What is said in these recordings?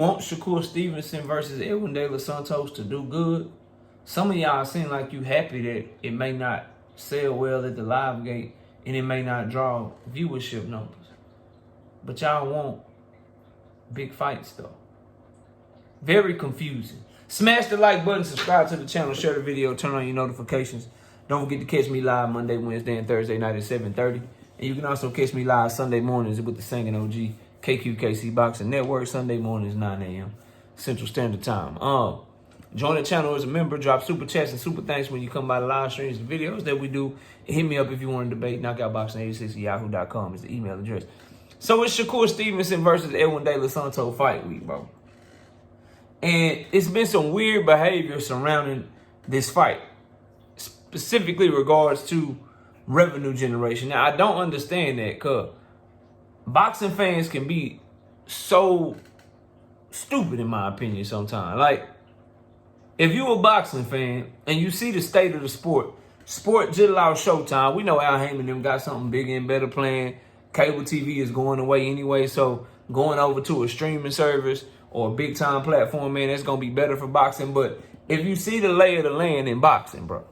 want Shakur Stevenson versus Edwin De Los Santos to do good. Some of y'all seem like you happy that it may not sell well at the live gate and it may not draw viewership numbers. But y'all want big fights though. Very confusing. Smash the like button, subscribe to the channel, share the video, turn on your notifications. Don't forget to catch me live Monday, Wednesday, and Thursday night at 7:30. And you can also catch me live Sunday mornings with the Singing OG KQKC Boxing Network. Sunday mornings, 9 a.m. Central Standard Time. Join the channel as a member. Drop super chats and super thanks when you come by the live streams and videos that we do. And hit me up if you want to debate. KnockoutBoxing86@yahoo.com is the email address. So it's Shakur Stevenson versus Edwin De Los Santos fight week, bro. And it's been some weird behavior surrounding this fight, specifically regards to revenue generation. Now, I don't understand that because boxing fans can be so stupid, in my opinion, sometimes. Like, if you a boxing fan and you see the state of the sport just allow Showtime. We know Al Haney and them got something bigger and better planned. Cable TV is going away anyway, so going over to a streaming service or a big-time platform, man, that's going to be better for boxing. But if you see the lay of the land in boxing, bro,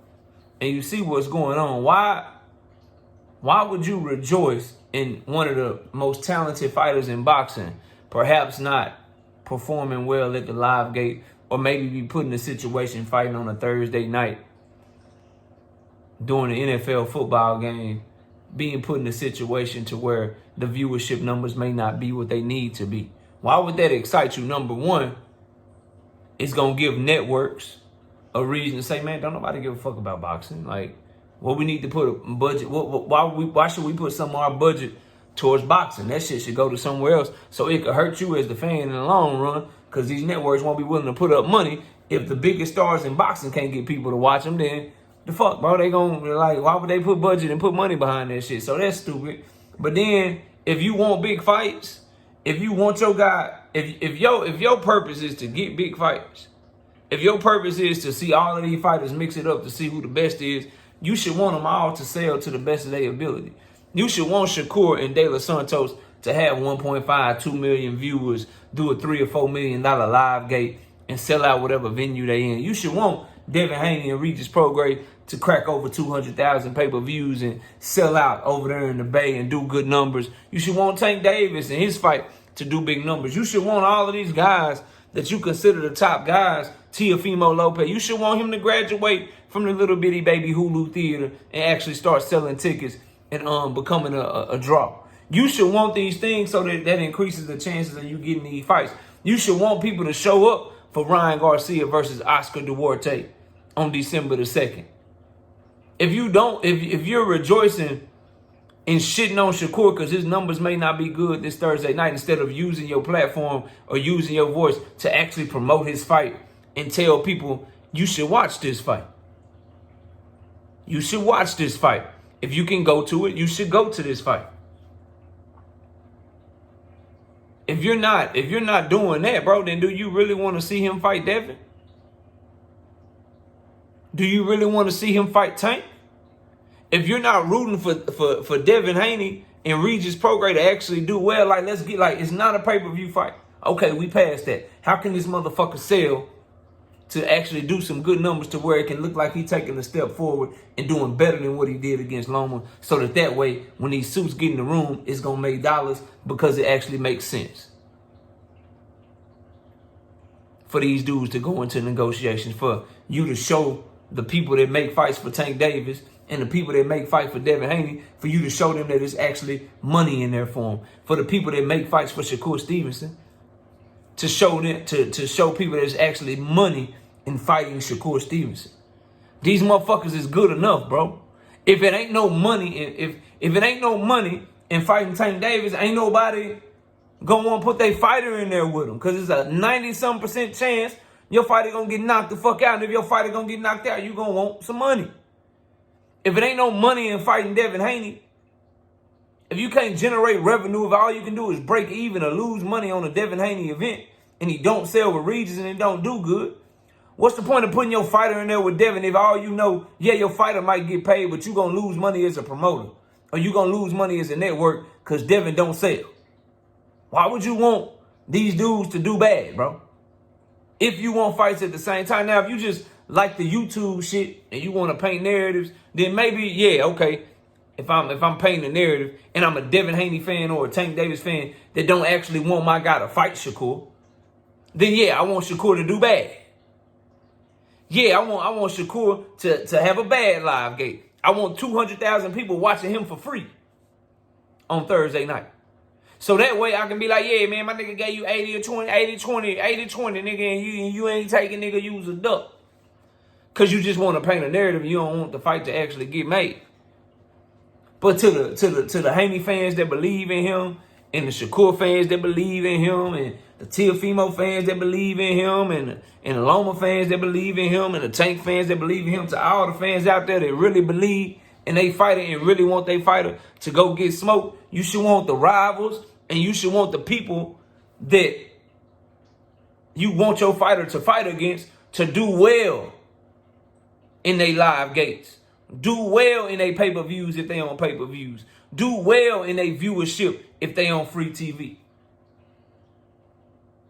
and you see what's going on, why would you rejoice in one of the most talented fighters in boxing perhaps not performing well at the live gate, or maybe be put in a situation fighting on a Thursday night during the NFL football game, being put in a situation to where the viewership numbers may not be what they need to be? Why would that excite you? Number one, it's going to give networks a reason to say, man, don't nobody give a fuck about boxing. Like, what we need to put a budget, why should we put some of our budget towards boxing? That shit should go to somewhere else. So it could hurt you as the fan in the long run, because these networks won't be willing to put up money. If the biggest stars in boxing can't get people to watch them, then the fuck, bro? They gonna, like, why would they put budget and put money behind that shit? So that's stupid. But then, if you want big fights, if you want your guy, if your purpose is to get big fights, if your purpose is to see all of these fighters mix it up to see who the best is, you should want them all to sell to the best of their ability. You should want Shakur and De Los Santos to have 1.5, 2 million viewers, do a $3 or $4 million live gate, and sell out whatever venue they in. You should want Devin, Haney, and Regis Prograis to crack over 200,000 pay-per-views and sell out over there in the Bay and do good numbers. You should want Tank Davis and his fight to do big numbers. You should want all of these guys that you consider the top guys, Teofimo Lopez, you should want him to graduate from the little bitty baby Hulu theater and actually start selling tickets and becoming a draw. You should want these things so that increases the chances of you getting these fights. You should want people to show up for Ryan Garcia versus Oscar Duarte on December the 2nd. If you don't, if you're rejoicing and shitting on Shakur because his numbers may not be good this Thursday night, instead of using your platform or using your voice to actually promote his fight and tell people you should watch this fight. You should watch this fight. If you can go to it, you should go to this fight. If you're not doing that, bro, then do you really want to see him fight Devin? Do you really want to see him fight Tank? If you're not rooting for Devin Haney and Regis Prograis to actually do well, like, let's get, like, it's not a pay-per-view fight. Okay, we passed that. How can this motherfucker sell to actually do some good numbers to where it can look like he's taking a step forward and doing better than what he did against Loma, so that way, when these suits get in the room, it's going to make dollars because it actually makes sense for these dudes to go into negotiations, for you to show the people that make fights for Tank Davis and the people that make fights for Devin Haney, for you to show them that there's actually money in there for them. For the people that make fights for Shakur Stevenson, to show them, to show people there's actually money in fighting Shakur Stevenson. These motherfuckers is good enough, bro. If it ain't no money, if it ain't no money in fighting Tank Davis, ain't nobody gonna want to put their fighter in there with them, because it's a 90-some% chance your fighter gonna get knocked the fuck out. And if your fighter gonna get knocked out, you gonna want some money. If it ain't no money in fighting Devin Haney, if you can't generate revenue, if all you can do is break even or lose money on a Devin Haney event, and he don't sell with Regis and it don't do good, what's the point of putting your fighter in there with Devin if all you know, yeah, your fighter might get paid, but you gonna lose money as a promoter, or you gonna lose money as a network because Devin don't sell? Why would you want these dudes to do bad, bro. If you want fights at the same time. Now, if you just like the YouTube shit and you want to paint narratives, then maybe, yeah, okay. If I'm painting a narrative and I'm a Devin Haney fan or a Tank Davis fan that don't actually want my guy to fight Shakur, then yeah, I want Shakur to do bad. Yeah, I want Shakur to have a bad live gate. I want 200,000 people watching him for free on Thursday night. So that way I can be like, yeah, man, my nigga gave you 80 or 20, 80-20, 80-20, nigga, and you ain't taking, nigga, you was a duck. Because you just want to paint a narrative. You don't want the fight to actually get made. But to the Haney fans that believe in him, and the Shakur fans that believe in him, and the Teofimo fans that believe in him, and the Loma fans that believe in him, and the Tank fans that believe in him, to all the fans out there that really believe in they fighter and really want their fighter to go get smoked, you should want the rivals, and you should want the people that you want your fighter to fight against to do well in their live gates. Do well in their pay-per-views if they on pay-per-views. Do well in their viewership if they on free TV.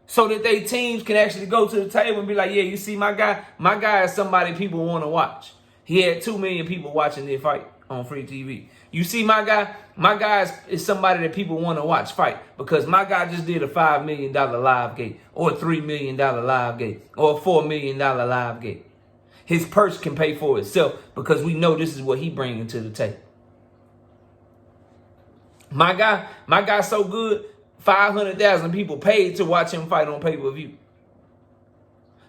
So that they teams can actually go to the table and be like, yeah, you see my guy is somebody people want to watch. He had 2 million people watching their fight on free TV. You see my guy is somebody that people want to watch fight because my guy just did a $5 million live gate or a $3 million live gate or a $4 million live gate. His purse can pay for itself because we know this is what he bringing to the table. My guy so good, 500,000 people paid to watch him fight on pay-per-view.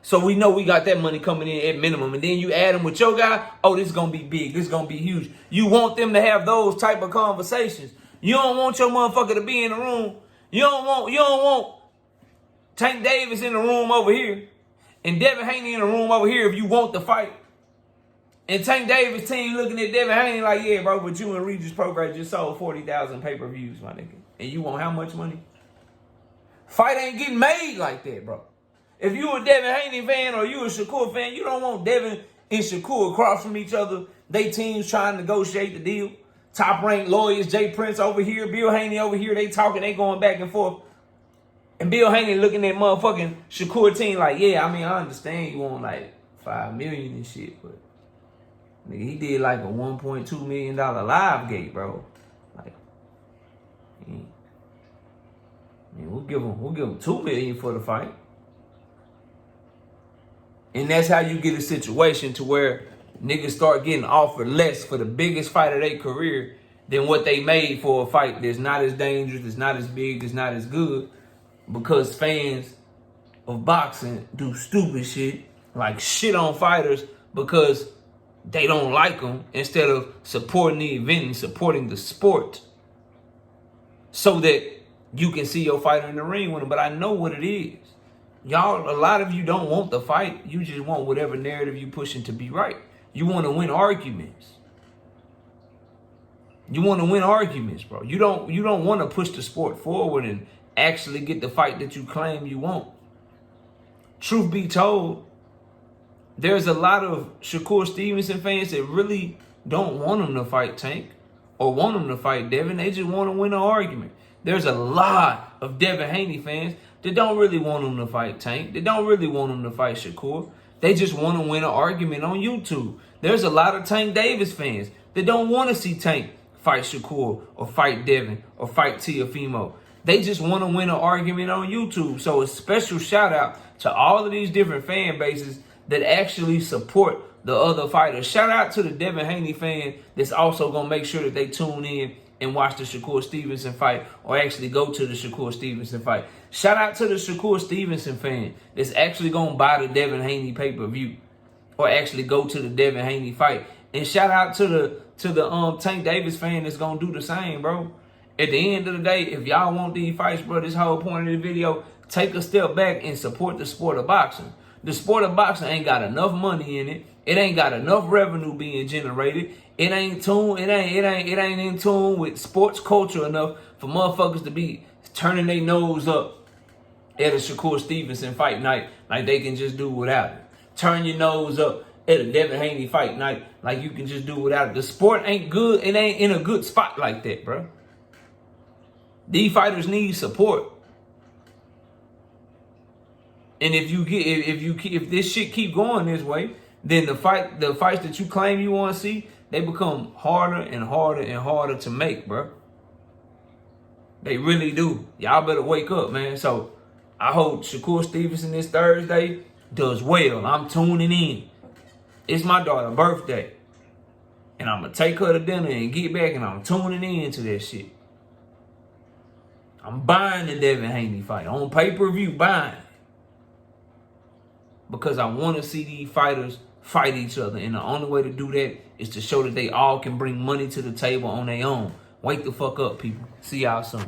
So we know we got that money coming in at minimum. And then you add him with your guy, oh, this is going to be big. This is going to be huge. You want them to have those type of conversations. You don't want your motherfucker to be in the room. You don't want Tank Davis in the room over here and Devin Haney in the room over here if you want the fight. And Tank Davis team looking at Devin Haney like, yeah, bro, but you and Regis Prograis just sold 40,000 pay-per-views, my nigga. And you want how much money? Fight ain't getting made like that, bro. If you a Devin Haney fan or you a Shakur fan, you don't want Devin and Shakur across from each other. They teams trying to negotiate the deal. Top-ranked lawyers, Jay Prince over here, Bill Haney over here. They talking, they going back and forth. And Bill Haney looking at motherfucking Shakur team like, yeah, I mean, I understand you want like $5 million and shit, but nigga, he did like a $1.2 million live gate, bro. Like, we'll give him $2 million for the fight. And that's how you get a situation to where niggas start getting offered less for the biggest fight of their career than what they made for a fight that's not as dangerous, that's not as big, that's not as good. Because fans of boxing do stupid shit, like shit on fighters because they don't like them instead of supporting the event and supporting the sport so that you can see your fighter in the ring with them. But I know what it is. Y'all, a lot of you don't want the fight. You just want whatever narrative you pushing to be right. You want to win arguments. You want to win arguments, bro. You don't want to push the sport forward and actually get the fight that you claim you want. Truth be told, there's a lot of Shakur Stevenson fans that really don't want him to fight Tank or want him to fight Devin. They just want to win an argument. There's a lot of Devin Haney fans that don't really want him to fight Tank. They don't really want him to fight Shakur. They just want to win an argument on YouTube. There's a lot of Tank Davis fans that don't want to see Tank fight Shakur or fight Devin or fight Teofimo. They just want to win an argument on YouTube. So a special shout out to all of these different fan bases that actually support the other fighters. Shout out to the Devin Haney fan that's also going to make sure that they tune in and watch the Shakur Stevenson fight or actually go to the Shakur Stevenson fight. Shout out to the Shakur Stevenson fan that's actually going to buy the Devin Haney pay-per-view or actually go to the Devin Haney fight. And shout out to the Tank Davis fan that's going to do the same, bro. At the end of the day, if y'all want these fights, bro, this whole point of the video, take a step back and support the sport of boxing. The sport of boxing ain't got enough money in it. It ain't got enough revenue being generated. It ain't in tune with sports culture enough for motherfuckers to be turning their nose up at a Shakur Stevenson fight night like they can just do without it. Turn your nose up at a Devin Haney fight night like you can just do without it. The sport ain't good. It ain't in a good spot like that, bro. These fighters need support. And if this shit keep going this way, then the fights that you claim you want to see, they become harder and harder and harder to make, bro. They really do. Y'all better wake up, man. So I hope Shakur Stevenson this Thursday does well. I'm tuning in. It's my daughter's birthday. And I'm going to take her to dinner and get back, and I'm tuning in to that shit. I'm buying the Devin Haney fight. On pay-per-view, buying. Because I want to see these fighters fight each other. And the only way to do that is to show that they all can bring money to the table on their own. Wake the fuck up, people. See y'all soon.